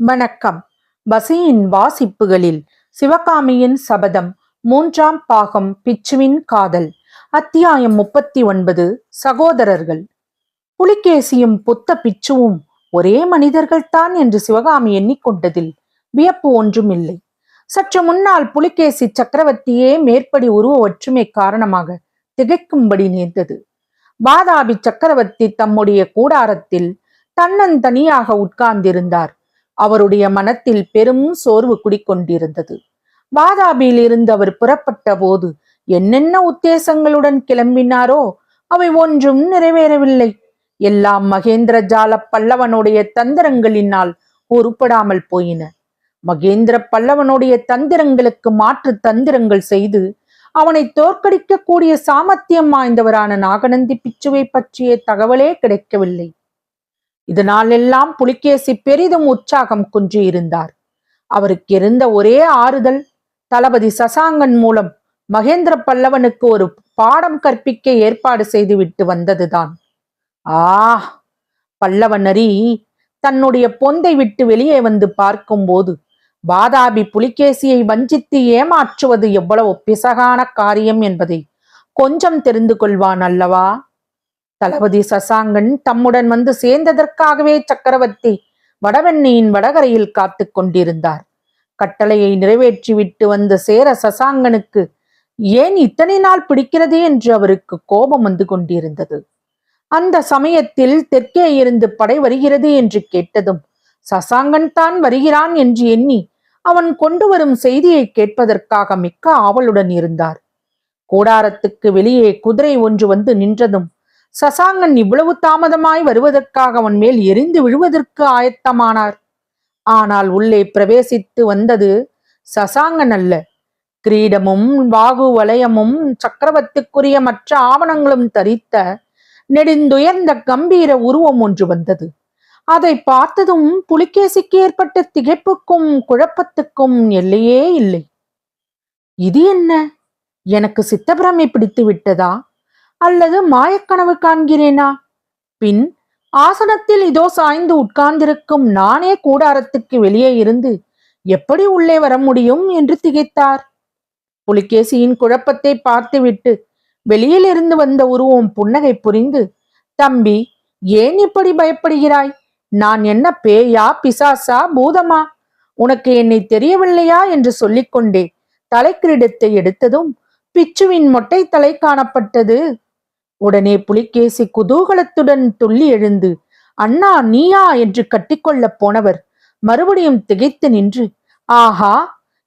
வணக்கம். பசியின் வாசிப்புகளில் சிவகாமியின் சபதம் 3ஆம் பாகம் பிச்சுவின் காதல். அத்தியாயம் 39. சகோதரர்கள். புலிகேசியும் புத்த பிச்சுவும் ஒரே மனிதர்கள்தான் என்று சிவகாமி எண்ணிக்கொண்டதில் வியப்பு ஒன்றுமில்லை. சற்று முன்னால் புலிகேசி சக்கரவர்த்தியே மேற்படி உருவ ஒற்றுமை காரணமாக திகைக்கும்படி நேர்ந்தது. வாதாபி சக்கரவர்த்தி தம்முடைய கூடாரத்தில் தன்னந்தனியாக உட்கார்ந்திருந்தார். அவருடைய மனத்தில் பெரும் சோர்வு குடிக்கொண்டிருந்தது. வாதாபியில் இருந்து அவர் புறப்பட்ட போது என்னென்ன உத்தேசங்களுடன் கிளம்பினாரோ அவை ஒன்றும் நிறைவேறவில்லை. எல்லாம் மகேந்திர ஜால பல்லவனுடைய தந்திரங்களினால் உருப்படாமல் போயின. மகேந்திர பல்லவனுடைய தந்திரங்களுக்கு மாற்று தந்திரங்கள் செய்து அவனை தோற்கடிக்க கூடிய சாமர்த்தியம் வாய்ந்தவரான நாகநந்தி பிச்சுவை பற்றிய தகவலே கிடைக்கவில்லை. இதனால் எல்லாம் புலிகேசி பெரிதும் உற்சாகம் குன்றியிருந்தார். அவருக்கு இருந்த ஒரே ஆறுதல் தளபதி சசாங்கன் மூலம் மகேந்திர பல்லவனுக்கு ஒரு பாடம் கற்பிக்க ஏற்பாடு செய்துவிட்டு வந்ததுதான். பல்லவ நரி தன்னுடைய பொந்தை விட்டு வெளியே வந்து பார்க்கும்போது வாதாபி புலிகேசியை வஞ்சித்து ஏமாற்றுவது எவ்வளவு பிசகான காரியம் என்பதை கொஞ்சம் தெரிந்து கொள்வான் அல்லவா? தளபதி சசாங்கன் தம்முடன் வந்து சேர்ந்ததற்காகவே சக்கரவர்த்தி வடவெண்ணியின் வடகரையில் காத்து கொண்டிருந்தார். கட்டளையை நிறைவேற்றிவிட்டு வந்து சேர சசாங்கனுக்கு ஏன் இத்தனை நாள் பிடிக்கிறது என்று அவருக்கு கோபம் வந்து கொண்டிருந்தது. அந்த சமயத்தில் தெற்கே இருந்து படை வருகிறது என்று கேட்டதும் சசாங்கன் தான் வருகிறான் என்று எண்ணி அவன் கொண்டு வரும் செய்தியை கேட்பதற்காக மிக்க ஆவலுடன் இருந்தார். கூடாரத்துக்கு வெளியே குதிரை ஒன்று வந்து நின்றதும் சசாங்கன் இவ்வளவு தாமதமாய் வருவதற்காக அவன் மேல் எரிந்து விழுவதற்கு ஆயத்தமானார். ஆனால் உள்ளே பிரவேசித்து வந்தது சசாங்கன் அல்ல. கிரீடமும் வாகு வலயமும் சக்கரவர்த்திக்குரிய மற்ற ஆவணங்களும் தரித்த நெடுந்துயர்ந்த கம்பீர உருவம் ஒன்று வந்தது. அதை பார்த்ததும் புலிகேசிக்கு ஏற்பட்ட திகைப்புக்கும் குழப்பத்துக்கும் எல்லையே இல்லை. இது என்ன? எனக்கு சித்தப்பிரமை பிடித்து விட்டதா அல்லது மாயக்கனவு காண்கிறேனா? பின் ஆசனத்தில் இதோ சாய்ந்து உட்கார்ந்திருக்கும் நானே கூடாரத்துக்கு வெளியே இருந்து எப்படி உள்ளே வர முடியும் என்று திகைத்தார். புலிகேசியின் குழப்பத்தை பார்த்துவிட்டு வெளியில் இருந்து வந்த உருவம் புன்னகை புரிந்து, தம்பி, ஏன் இப்படி பயப்படுகிறாய்? நான் என்ன பேயா, பிசாசா, பூதமா? உனக்கு என்னை தெரியவில்லையா என்று சொல்லிக்கொண்டே தலைக்கிரீடத்தை எடுத்ததும் பிச்சுவின் மொட்டை தலை காணப்பட்டது. உடனே புலிகேசி குதூகலத்துடன் துள்ளி எழுந்து, அண்ணா, நீயா என்று கட்டிக்கொள்ள போனவர் மறுபடியும் திகைத்து நின்று, ஆஹா,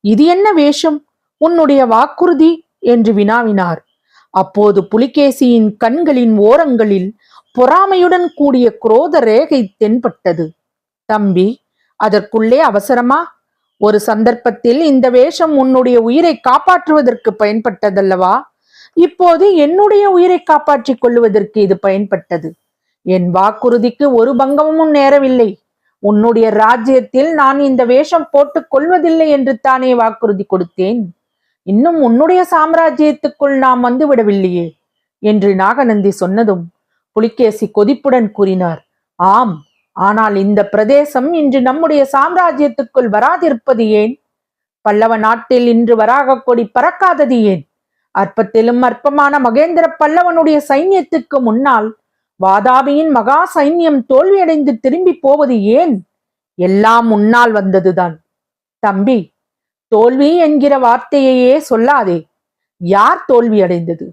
இது என்ன வேஷம்? உன்னுடைய வாக்குறுதி என்று வினாவினார். அப்போது புலிகேசியின் கண்களின் ஓரங்களில் பொறாமையுடன் கூடிய குரோத ரேகை தென்பட்டது. தம்பி, அதற்குள்ளே அவசரமா? ஒரு சந்தர்ப்பத்தில் இந்த வேஷம் உன்னுடைய உயிரை காப்பாற்றுவதற்கு பயன்பட்டதல்லவா? இப்போது என்னுடைய உயிரை காப்பாற்றிக் கொள்வதற்கு இது பயன்பட்டது. என் வாக்குறுதிக்கு ஒரு பங்கமும் நேரவில்லை. உன்னுடைய ராஜ்யத்தில் நான் இந்த வேஷம் போட்டுக் கொள்வதில்லை என்று தானே வாக்குறுதி கொடுத்தேன். இன்னும் உன்னுடைய சாம்ராஜ்யத்துக்குள் நாம் வந்து விடவில்லையே என்று நாகநந்தி சொன்னதும் புலிகேசி கொதிப்புடன் கூறினார், ஆம், ஆனால் இந்த பிரதேசம் இன்று நம்முடைய சாம்ராஜ்யத்துக்குள் வராதிருப்பது ஏன்? பல்லவ நாட்டில் இன்று வராக கொடி பறக்காதது ஏன்? அற்பத்திலும் அற்பமான மகேந்திர பல்லவனுடைய சைன்யத்துக்கு முன்னால் வாதாபியின் மகா சைன்யம் தோல்வியடைந்து திரும்பி போவது ஏன்? எல்லாம் முன்னால் வந்ததுதான். தம்பி, தோல்வி என்கிற வார்த்தையையே சொல்லாதே. யார் தோல்வி அடைந்தது?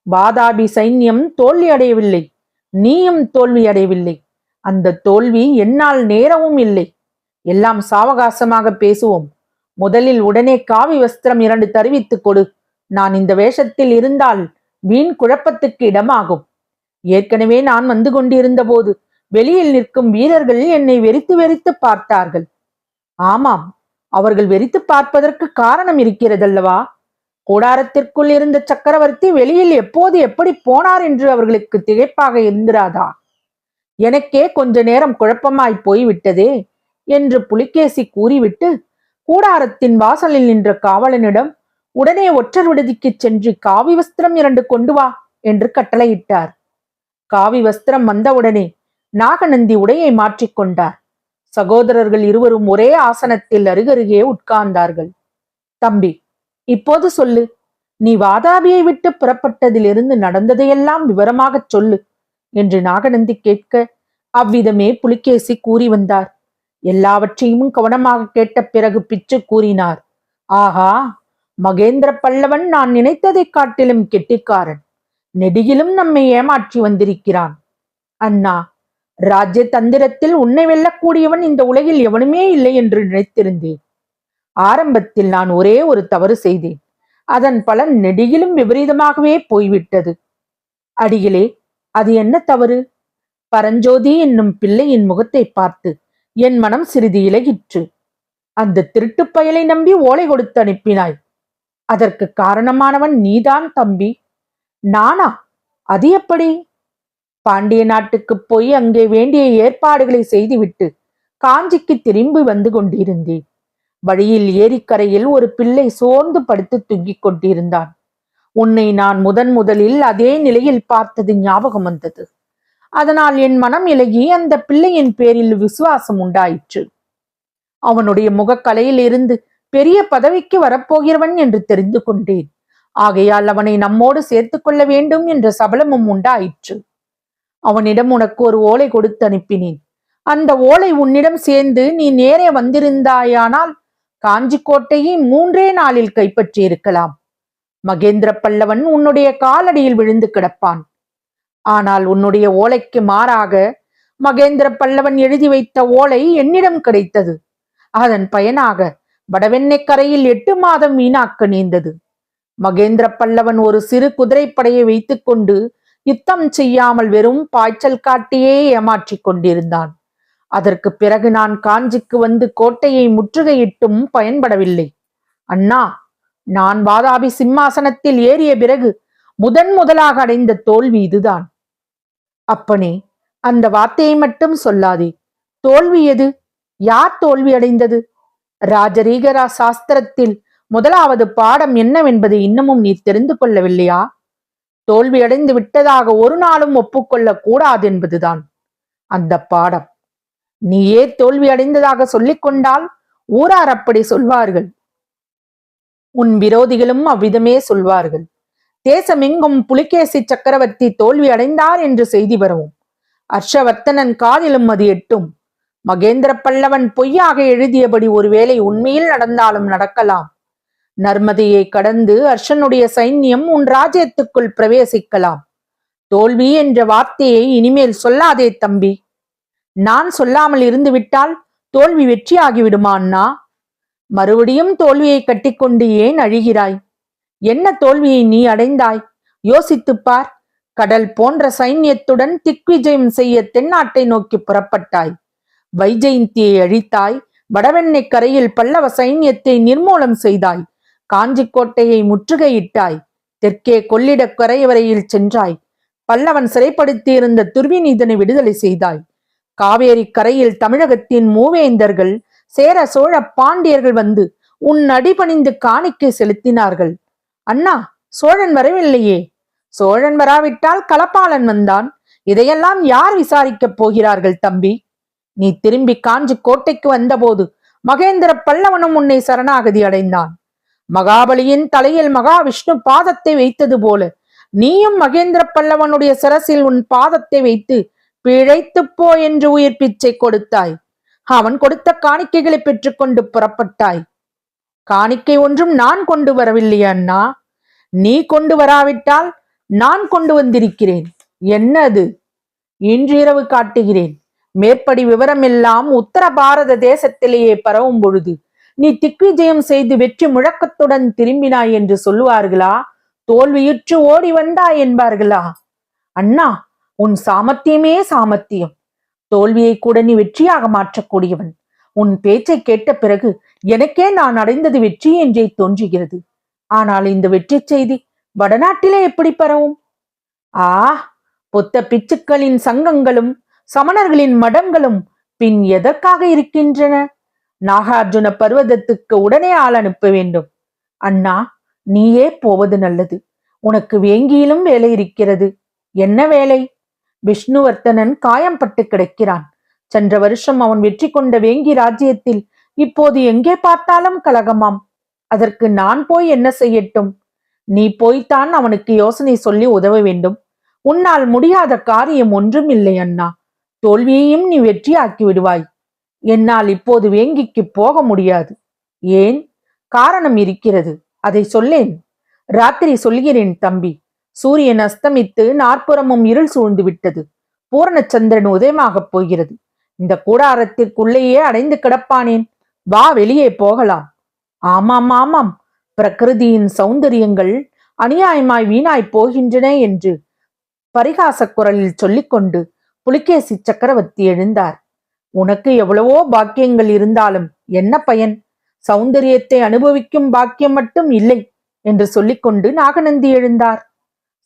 வாதாபி சைன்யம் தோல்வி அடையவில்லை, நீயும் தோல்வி அடையவில்லை. அந்த தோல்வி என்னால் நேரவும் இல்லை. எல்லாம் சாவகாசமாக பேசுவோம். முதலில் உடனே காவி வஸ்திரம் 2 தருவித்துக் கொடு. நான் இந்த வேஷத்தில் இருந்தால் வீண் குழப்பத்துக்கு இடமாகும். ஏற்கனவே நான் வந்து கொண்டிருந்த போது வெளியில் நிற்கும் வீரர்கள் என்னை வெறித்து வெறித்து பார்த்தார்கள். ஆமாம், அவர்கள் வெறித்து பார்ப்பதற்கு காரணம் இருக்கிறதல்லவா? கூடாரத்திற்குள் இருந்த சக்கரவர்த்தி வெளியில் எப்போது எப்படி போனார் என்று அவர்களுக்கு திகைப்பாக இருந்திராதா? எனக்கே கொஞ்ச நேரம் குழப்பமாய் போய்விட்டதே என்று புலிகேசி கூறிவிட்டு கூடாரத்தின் வாசலில் நின்ற காவலனிடம் உடனே ஒற்றர் விடுதிக்கு சென்று காவி வஸ்திரம் 2 கொண்டு வா என்று கட்டளையிட்டார். காவி வஸ்திரம் வந்தவுடனே நாகநந்தி உடையை மாற்றிக்கொண்டார். சகோதரர்கள் இருவரும் ஒரே ஆசனத்தில் அருகருகே உட்கார்ந்தார்கள். தம்பி, இப்போது சொல்லு, நீ வாதாபியை விட்டு புறப்பட்டதிலிருந்து நடந்ததையெல்லாம் விவரமாகச் சொல்லு என்று நாகநந்தி கேட்க, அவ்விதமே புலிகேசி கூறி வந்தார். எல்லாவற்றையும் கவனமாக கேட்ட பிறகு பிச்சு கூறினார். ஆஹா, மகேந்திர பல்லவன் நான் நினைத்ததை காட்டிலும் கெட்டிக்காரன். நெடுகிலும் நம்மை ஏமாற்றி வந்திருக்கிறான். அண்ணா, ராஜ்ய தந்திரத்தில் உன்னை வெல்லக்கூடியவன் இந்த உலகில் எவனுமே இல்லை என்று நினைத்திருந்தேன். ஆரம்பத்தில் நான் ஒரே ஒரு தவறு செய்தேன். அதன் பலன் நெடுகிலும் விபரீதமாகவே போய்விட்டது. அடிகளே, அது என்ன தவறு? பரஞ்சோதி என்னும் பிள்ளையின் முகத்தை பார்த்து என் மனம் சிறிது இலகிற்று. அந்த திருட்டுப் பயலை நம்பி ஓலை கொடுத்து அனுப்பினாய். அதற்கு காரணமானவன் நீதான் தம்பி. நானா? அது எப்படி? பாண்டிய நாட்டுக்கு போய் அங்கே வேண்டிய ஏற்பாடுகளை செய்துவிட்டு காஞ்சிக்கு திரும்பி வந்து கொண்டிருந்தேன். வழியில் ஏரிக்கரையில் ஒரு பிள்ளை சோர்ந்து படுத்து தூங்கிக் கொண்டிருந்தான். உன்னை நான் முதலில் அதே நிலையில் பார்த்தது ஞாபகம் வந்தது. அதனால் என் மனம் இலகி அந்த பிள்ளையின் பேரில் விசுவாசம் உண்டாயிற்று. அவனுடைய முகக்கலையில் இருந்து பெரிய பதவிக்கு வரப்போகிறவன் என்று தெரிந்து கொண்டேன். ஆகையால் அவனை நம்மோடு சேர்த்து கொள்ள வேண்டும் என்ற சபலமும் உண்டாயிற்று. அவனிடம் உனக்கு ஒரு ஓலை கொடுத்து அனுப்பினேன். அந்த ஓலை உன்னிடம் சேர்ந்து நீ நேரே வந்திருந்தாயானால் காஞ்சி கோட்டையை 3 நாளில் கைப்பற்றி இருக்கலாம். மகேந்திர பல்லவன் உன்னுடைய காலடியில் விழுந்து கிடப்பான். ஆனால் உன்னுடைய ஓலைக்கு மாறாக மகேந்திர பல்லவன் எழுதி வைத்த ஓலை என்னிடம் கிடைத்தது. அதன் பயனாக வடவெண்ணெய் கரையில் 8 மாதம் வீணாக்க நேர்ந்தது. மகேந்திர பல்லவன் ஒரு சிறு குதிரைப்படையை வைத்துக் கொண்டு யுத்தம் செய்யாமல் வெறும் பாய்ச்சல் காட்டியே ஏமாற்றிக் கொண்டிருந்தான். அதற்கு பிறகு நான் காஞ்சிக்கு வந்து கோட்டையை முற்றுகையிட்டும் பயன்படவில்லை. அண்ணா, நான் வாதாபி சிம்மாசனத்தில் ஏறிய பிறகு முதலாக அடைந்த தோல்வி இதுதான். அப்பனே, அந்த வார்த்தையை மட்டும் சொல்லாதே. தோல்வி எது? யார் தோல்வி அடைந்தது? ராஜரீகரா சாஸ்திரத்தில் முதலாவது பாடம் என்னவென்பதை இன்னமும் நீ தெரிந்து கொள்ளவில்லையா? தோல்வி அடைந்து விட்டதாக ஒரு நாளும் ஒப்புக்கொள்ள கூடாது என்பதுதான் அந்த பாடம். நீயே தோல்வி அடைந்ததாக சொல்லிக் கொண்டால் ஊரார் அப்படி சொல்வார்கள். உன் விரோதிகளும் அவ்விதமே சொல்வார்கள். தேசமெங்கும் புலிகேசி சக்கரவர்த்தி தோல்வி அடைந்தார் என்று செய்தி வரவும் ஹர்ஷவர்த்தனன் காதிலும் அது எட்டும். மகேந்திர பல்லவன் பொய்யாக எழுதியபடி ஒருவேளை உண்மையில் நடந்தாலும் நடக்கலாம். நர்மதையை கடந்து ஹர்ஷனுடைய சைன்யம் உன் ராஜ்யத்துக்குள் பிரவேசிக்கலாம். தோல்வி என்ற வார்த்தையை இனிமேல் சொல்லாதே தம்பி. நான் சொல்லாமல் இருந்து விட்டால் தோல்வி வெற்றியாகிவிடுமா அண்ணா? மறுபடியும் தோல்வியை கட்டிக்கொண்டு ஏன் அழுகிறாய்? என்ன தோல்வியை நீ அடைந்தாய்? யோசித்துப் பார். கடல் போன்ற சைன்யத்துடன் திக்விஜயம் செய்ய தென்னாட்டை நோக்கி புறப்பட்டாய். வைஜெயந்தியை அழித்தாய். வடவெண்ணெய் கரையில் பல்லவ சைன்யத்தை நிர்மூலம் செய்தாய். காஞ்சிக்கோட்டையை முற்றுகையிட்டாய். தெற்கே கொள்ளிடக் கரை வரையில் சென்றாய். பல்லவன் சிறைப்படுத்தியிருந்த துர்விநீதனை விடுதலை செய்தாய். காவேரி கரையில் தமிழகத்தின் மூவேந்தர்கள், சேர சோழ பாண்டியர்கள் வந்து உன் அடிபணிந்து காணிக்கை செலுத்தினார்கள். அண்ணா, சோழன் வரவில்லையே. சோழன் வராவிட்டால் களப்பாளன் வந்தான். இதையெல்லாம் யார் விசாரிக்கப் போகிறார்கள் தம்பி? நீ திரும்பி காஞ்சி கோட்டைக்கு வந்தபோது மகேந்திர பல்லவனும் உன்னை சரணாகதி அடைந்தான். மகாபலியின் தலையில் மகாவிஷ்ணு பாதத்தை வைத்தது போல நீயும் மகேந்திர பல்லவனுடைய சிரசில் உன் பாதத்தை வைத்து பிழைத்து போ என்று உயிர் பிச்சை கொடுத்தாய். அவன் கொடுத்த காணிக்கைகளை பெற்றுக்கொண்டு புறப்பட்டாய். காணிக்கை ஒன்றும் நான் கொண்டு வரவில்லை அண்ணா. நீ கொண்டு வராவிட்டால் நான் கொண்டு வந்திருக்கிறேன். என்னது? இன்றிரவு காட்டுகிறேன். மேற்படி விவரம் எல்லாம் உத்தர பாரத தேசத்திலேயே பரவும் பொழுது நீ திக்விஜயம் செய்து வெற்றி முழக்கத்துடன் திரும்பினாய் என்று சொல்லுவார்களா? தோல்வியுற்று ஓடி வந்தாய் என்பார்களா? அண்ணா, உன் சாமர்த்தியமே சாமர்த்தியம். தோல்வியை கூட நீ வெற்றியாக மாற்றக்கூடியவன். உன் பேச்சை கேட்ட பிறகு எனக்கே நான் அடைந்தது வெற்றி என்றே தோன்றுகிறது. ஆனால் இந்த வெற்றி செய்தி வடநாட்டிலே எப்படி பரவும்? பொத்த பிச்சுக்களின் சங்கங்களும் சமணர்களின் மடங்களும் பின் எதற்காக இருக்கின்றன? நாகார்ஜுன பர்வதத்துக்கு உடனே ஆள் அனுப்ப வேண்டும். அண்ணா, நீயே போவது நல்லது. உனக்கு வேங்கியிலும் வேலை இருக்கிறது. என்ன வேலை? விஷ்ணுவர்த்தனன் காயம்பட்டு கிடக்கிறான். சென்ற வருஷம் அவன் வெற்றி கொண்ட வேங்கி ராஜ்யத்தில் இப்போது எங்கே பார்த்தாலும் கலகமாம். அதற்கு நான் போய் என்ன செய்யட்டும்? நீ போய்த்தான் அவனுக்கு யோசனை சொல்லி உதவ வேண்டும். உன்னால் முடியாத காரியம் ஒன்றும் இல்லை அண்ணா. தோல்வியையும் நீ வெற்றியாக்கி விடுவாய். என்னால் இப்போது வேங்கிக்கு போக முடியாது. ஏன்? காரணம் இருக்கிறது, அதை சொல்லேன். ராத்திரி சொல்கிறேன் தம்பி. சூரியன் அஸ்தமித்து நாற்புறமும் இருள் சூழ்ந்து விட்டது. பூரணச்சந்திரன் உதயமாகப் போகிறது. இந்த கூடாரத்திற்குள்ளேயே அடைந்து கிடப்பானேன்? வா, வெளியே போகலாம். ஆமாம் ஆமாம், பிரகிருதியின் சௌந்தரியங்கள் அநியாயமாய் வீணாய் போகின்றன என்று பரிகாச குரலில் சொல்லிக்கொண்டு புலிகேசி சக்கரவர்த்தி எழுந்தார். உனக்கு எவ்வளவோ பாக்கியங்கள் இருந்தாலும் என்ன பயன்? சௌந்தரியத்தை அனுபவிக்கும் பாக்கியம் மட்டும் இல்லை என்று சொல்லிக்கொண்டு நாகநந்தி எழுந்தார்.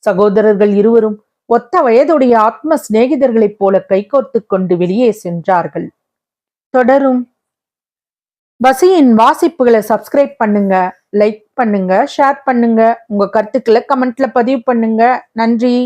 சகோதரர்கள் இருவரும் ஒத்த வயதுடைய ஆத்ம சிநேகிதர்களைப் போல கைகோர்த்து கொண்டு வெளியே சென்றார்கள். தொடரும். வசியின் வாசிப்புகளை சப்ஸ்கிரைப் பண்ணுங்க, லைக் பண்ணுங்க, ஷேர் பண்ணுங்க, உங்க கருத்துக்களை கமெண்ட்ல பதிவு பண்ணுங்க. நன்றி.